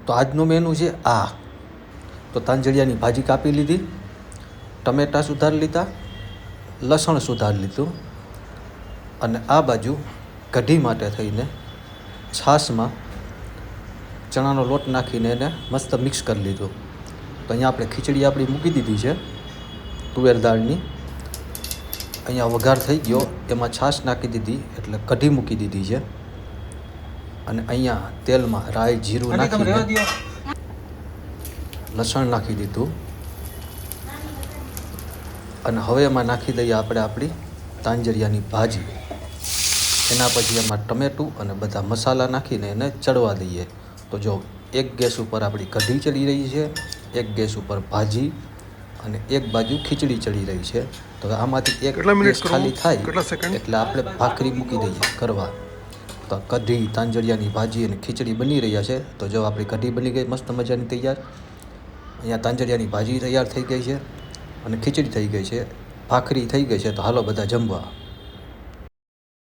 તો આજનું મેનુ છે આ. તો તાંજળિયાની ભાજી કાપી લીધી, ટમેટાં સુધારી લીધા, લસણ સુધારી લીધું, અને આ બાજુ કઢી માટે થઈને છાશમાં ચણાનો લોટ નાખીને એને મસ્ત મિક્સ કરી લીધું. તો અહીંયા આપણે ખીચડી આપણી મૂકી દીધી છે તુવેર દાળની. અહીંયા વઘાર થઈ ગયો, એમાં છાશ નાખી દીધી એટલે કઢી મૂકી દીધી છે. અને અહીંયા તેલમાં રાઈ જીરું નાખીને લસણ નાખી દીધું. અને હવે એમાં નાખી દઈએ આપણે આપણી તાંજરિયાની ભાજી. એના પછી એમાં ટમેટું અને બધા મસાલા નાખીને એને ચડવા દઈએ. તો જો એક ગેસ ઉપર આપણી કઢી ચડી રહી છે, એક ગેસ ઉપર ભાજી અને એક બાજુ ખીચડી ચડી રહી છે. તો આમાંથી એક ગેસ ખાલી થાય એટલે આપણે ભાખરી મૂકી દઈએ કરવા. તો કઢી, તાંજળિયાની ભાજી અને ખીચડી બની રહ્યા છે. તો જો આપણી કઢી બની ગઈ મસ્ત મજાની તૈયાર. અહીંયા તાંજળિયાની ભાજી તૈયાર થઈ ગઈ છે અને ખીચડી થઈ ગઈ છે, ભાખરી થઈ ગઈ છે. તો હાલો બધા જમવા.